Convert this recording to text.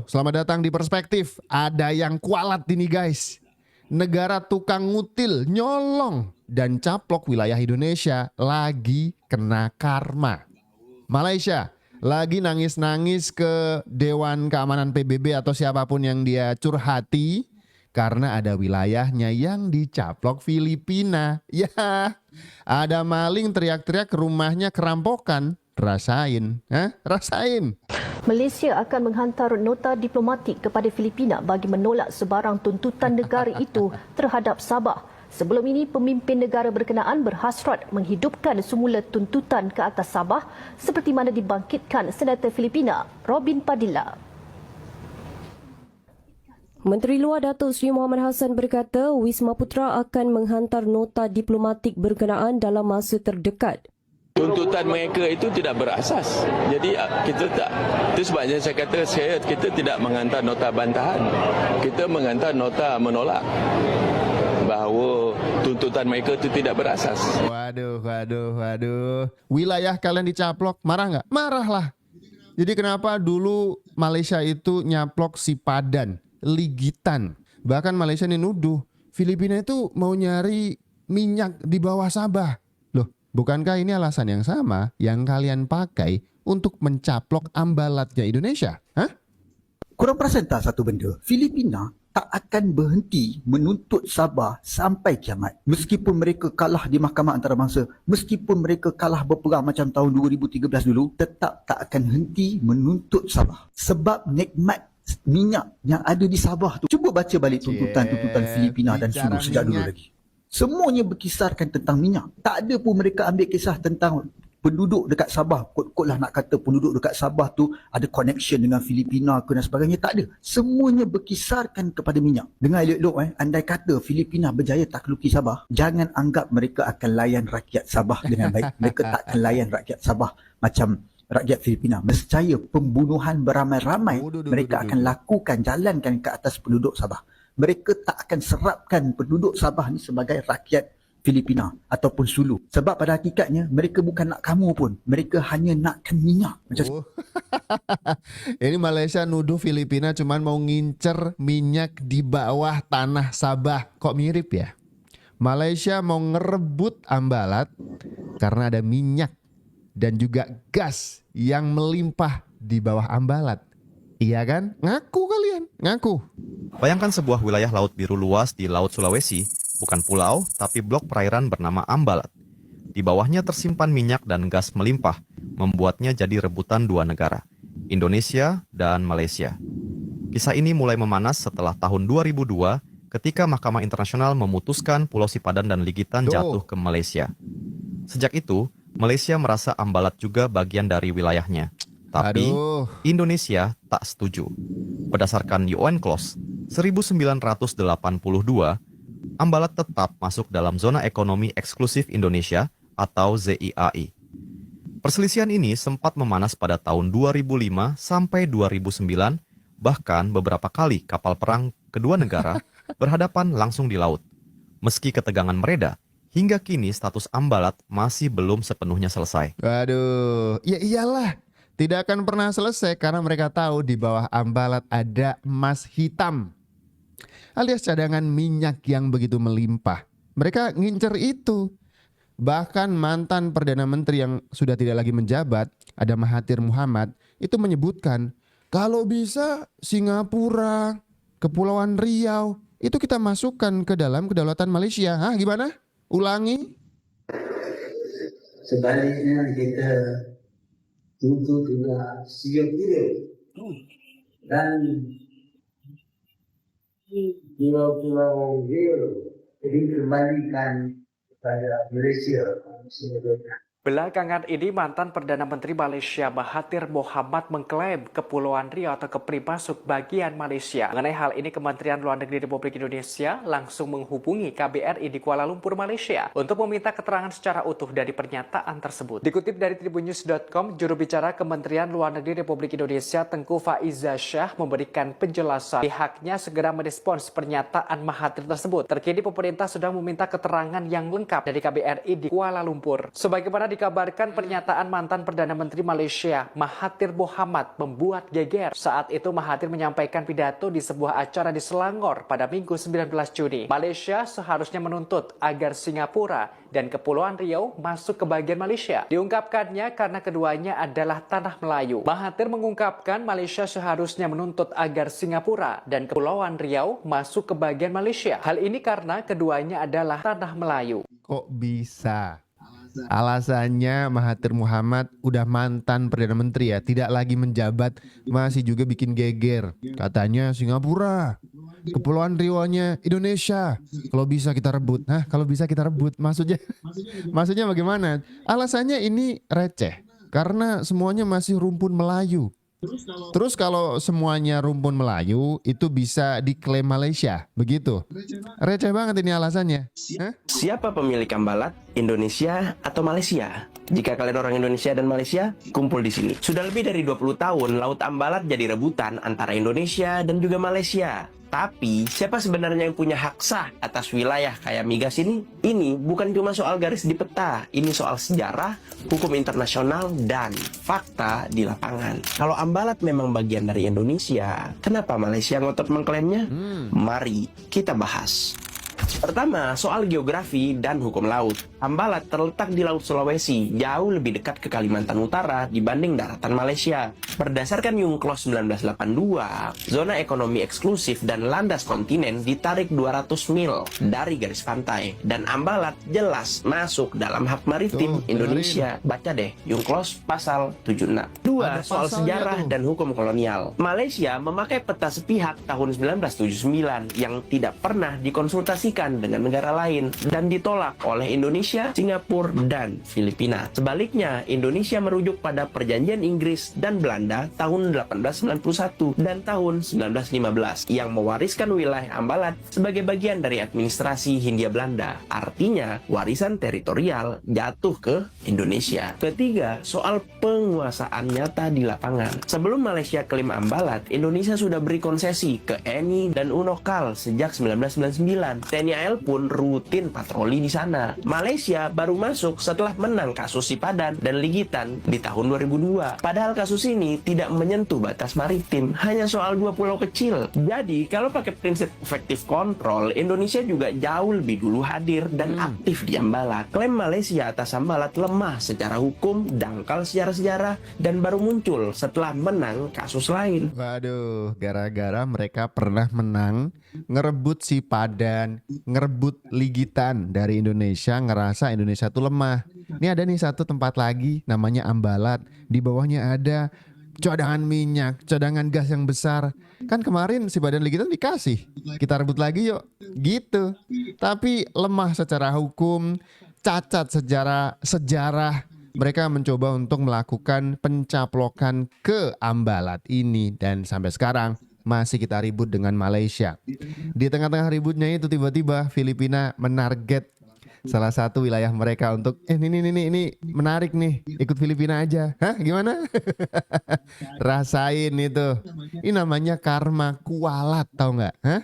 Selamat datang di Perspektif. Ada yang kualat ini guys. Negara tukang ngutil, nyolong, dan caplok wilayah Indonesia lagi kena karma. Malaysia lagi nangis-nangis ke Dewan Keamanan PBB atau siapapun yang dia curhati karena ada wilayahnya yang dicaplok Filipina. Ya, ada maling teriak-teriak rumahnya kerampokan. Rasain, rasain. Malaysia akan menghantar nota diplomatik kepada Filipina bagi menolak sebarang tuntutan negara itu terhadap Sabah. Sebelum ini, pemimpin negara berkenaan berhasrat menghidupkan semula tuntutan ke atas Sabah seperti mana dibangkitkan Senator Filipina, Robin Padilla. Menteri Luar Datuk Seri Mohamed Hassan berkata Wisma Putra akan menghantar nota diplomatik berkenaan dalam masa terdekat. Tuntutan mereka itu tidak berasas. Jadi kita tak, itu sebabnya saya kata kita tidak menghantar nota bantahan. Kita menghantar nota menolak bahawa tuntutan mereka itu tidak berasas. Waduh. Wilayah kalian dicaplok, marah nggak? Marahlah. Jadi kenapa dulu Malaysia itu nyaplok Sipadan, Ligitan. Bahkan Malaysia ini nuduh Filipina itu mau nyari minyak di bawah Sabah. Bukankah ini alasan yang sama yang kalian pakai untuk mencaplok ambalatnya Indonesia? Hah? Korang perasan tak satu benda? Filipina tak akan berhenti menuntut Sabah sampai kiamat. Meskipun mereka kalah di Mahkamah Antarabangsa, meskipun mereka kalah berperang macam tahun 2013 dulu, tetap tak akan henti menuntut Sabah. Sebab nikmat minyak yang ada di Sabah tu. Cuba baca balik tuntutan-tuntutan Filipina dan Sulu sejak dulu lagi. Semuanya berkisarkan tentang minyak. Tak ada pun mereka ambil kisah tentang penduduk dekat Sabah. Kot-kot lah nak kata penduduk dekat Sabah tu ada connection dengan Filipina ke dan sebagainya. Tak ada. Semuanya berkisarkan kepada minyak. Dengar elok-elok andai kata Filipina berjaya takluki Sabah, jangan anggap mereka akan layan rakyat Sabah dengan baik. Mereka tak akan layan rakyat Sabah macam rakyat Filipina. Nescaya pembunuhan beramai-ramai mereka akan lakukan, jalankan ke atas penduduk Sabah. Mereka tak akan serapkan penduduk Sabah ni sebagai rakyat Filipina ataupun Sulu. Sebab pada hakikatnya mereka bukan nak kamu pun. Mereka hanya nakkan minyak. Macam Ini Malaysia nuduh Filipina cuman mau ngincer minyak di bawah tanah Sabah. Kok mirip ya? Malaysia mau ngerebut ambalat karena ada minyak dan juga gas yang melimpah di bawah ambalat. Iya kan? Ngaku kalian, ngaku. Bayangkan sebuah wilayah laut biru luas di Laut Sulawesi, bukan pulau, tapi blok perairan bernama Ambalat. Di bawahnya tersimpan minyak dan gas melimpah, membuatnya jadi rebutan dua negara, Indonesia dan Malaysia. Kisah ini mulai memanas setelah tahun 2002 ketika Mahkamah Internasional memutuskan Pulau Sipadan dan Ligitan jatuh ke Malaysia. Sejak itu, Malaysia merasa Ambalat juga bagian dari wilayahnya. Tapi Indonesia tak setuju. Berdasarkan UN Clause 1982, Ambalat tetap masuk dalam Zona Ekonomi Eksklusif Indonesia atau ZIAI. Perselisihan ini sempat memanas pada tahun 2005 sampai 2009, bahkan beberapa kali kapal perang kedua negara berhadapan langsung di laut. Meski ketegangan mereda, hingga kini status Ambalat masih belum sepenuhnya selesai. Waduh, ya iyalah. Tidak akan pernah selesai karena mereka tahu di bawah Ambalat ada emas hitam alias cadangan minyak yang begitu melimpah. Mereka ngincer itu. Bahkan mantan Perdana Menteri yang sudah tidak lagi menjabat, ada Mahathir Muhammad, itu menyebutkan kalau bisa Singapura, Kepulauan Riau, itu kita masukkan ke dalam kedaulatan Malaysia. Hah, gimana? Ulangi. Sebaliknya kita untuk juga Singapura dan pulau-pulau Riau dikembalikan kepada Malaysia. Belakangan ini mantan Perdana Menteri Malaysia Mahathir Mohamad mengklaim Kepulauan Riau atau Kepri masuk bagian Malaysia. Mengenai hal ini, Kementerian Luar Negeri Republik Indonesia langsung menghubungi KBRI di Kuala Lumpur, Malaysia untuk meminta keterangan secara utuh dari pernyataan tersebut. Dikutip dari tribunnews.com, juru bicara Kementerian Luar Negeri Republik Indonesia Tengku Faiza Shah memberikan penjelasan pihaknya segera merespons pernyataan Mahathir tersebut. Terkini pemerintah sudah meminta keterangan yang lengkap dari KBRI di Kuala Lumpur. Sebagaimana dikabarkan pernyataan mantan Perdana Menteri Malaysia Mahathir Mohamad membuat geger. Saat itu Mahathir menyampaikan pidato di sebuah acara di Selangor pada Minggu 19 Juni. Malaysia seharusnya menuntut agar Singapura dan Kepulauan Riau masuk ke bagian Malaysia. Diungkapkannya karena keduanya adalah tanah Melayu. Mahathir mengungkapkan Malaysia seharusnya menuntut agar Singapura dan Kepulauan Riau masuk ke bagian Malaysia. Hal ini karena keduanya adalah tanah Melayu. Kok bisa? Alasannya Mahathir Mohamad udah mantan Perdana Menteri ya, tidak lagi menjabat, masih juga bikin geger. Katanya Singapura, Kepulauan Riau-nya Indonesia. Kalau bisa kita rebut. Hah, kalau bisa kita rebut. Maksudnya bagaimana? Alasannya ini receh karena semuanya masih rumpun Melayu. Terus kalau semuanya rumpun Melayu itu bisa diklaim Malaysia, begitu? Receh banget ini alasannya. Hah? Siapa pemilik Ambalat? Indonesia atau Malaysia? Jika kalian orang Indonesia dan Malaysia, kumpul di sini. Sudah lebih dari 20 tahun, Laut Ambalat jadi rebutan antara Indonesia dan juga Malaysia. Tapi, siapa sebenarnya yang punya hak sah atas wilayah kayak migas ini? Ini bukan cuma soal garis di peta, ini soal sejarah, hukum internasional, dan fakta di lapangan. Kalau Ambalat memang bagian dari Indonesia, kenapa Malaysia ngotot mengklaimnya? Mari kita bahas. Pertama, soal geografi dan hukum laut. Ambalat terletak di Laut Sulawesi, jauh lebih dekat ke Kalimantan Utara dibanding daratan Malaysia. Berdasarkan UNCLOS 1982, zona ekonomi eksklusif dan landas kontinen ditarik 200 mil dari garis pantai. Dan Ambalat jelas masuk dalam hak maritim Indonesia. Baca deh, UNCLOS pasal 76. Dua, soal sejarah dan hukum kolonial. Malaysia memakai peta sepihak tahun 1979 yang tidak pernah dikonsultasikan dengan negara lain dan ditolak oleh Indonesia, Singapura, dan Filipina. Sebaliknya, Indonesia merujuk pada perjanjian Inggris dan Belanda tahun 1891 dan tahun 1915 yang mewariskan wilayah Ambalat sebagai bagian dari administrasi Hindia Belanda. Artinya, warisan teritorial jatuh ke Indonesia. Ketiga, soal penguasaan nyata di lapangan. Sebelum Malaysia klaim Ambalat, Indonesia sudah beri konsesi ke ENI dan UNOKAL sejak 1999. TNI AL pun rutin patroli di sana. Malaysia baru masuk setelah menang kasus Sipadan dan Ligitan di tahun 2002. Padahal kasus ini tidak menyentuh batas maritim, hanya soal 2 pulau kecil. Jadi, kalau pakai prinsip efektif kontrol, Indonesia juga jauh lebih dulu hadir dan aktif di Ambalat. Klaim Malaysia atas Ambalat lemah secara hukum, dangkal secara sejarah, dan baru muncul setelah menang kasus lain. Waduh, gara-gara mereka pernah menang, ngerebut Sipadan, ngerebut Ligitan dari Indonesia, ngerasa Indonesia tuh lemah. Ini ada nih satu tempat lagi namanya Ambalat, di bawahnya ada cadangan minyak, cadangan gas yang besar. Kan kemarin Sipadan Ligitan dikasih, kita rebut lagi yuk, gitu. Tapi lemah secara hukum, cacat sejarah. Mereka mencoba untuk melakukan pencaplokan ke Ambalat ini dan sampai sekarang masih kita ribut dengan Malaysia. Di tengah-tengah ributnya itu tiba-tiba Filipina menarget salah satu wilayah mereka untuk ini menarik nih, ikut Filipina aja. Hah, gimana? Rasain itu. Ini namanya karma kualat, tau nggak? Hah?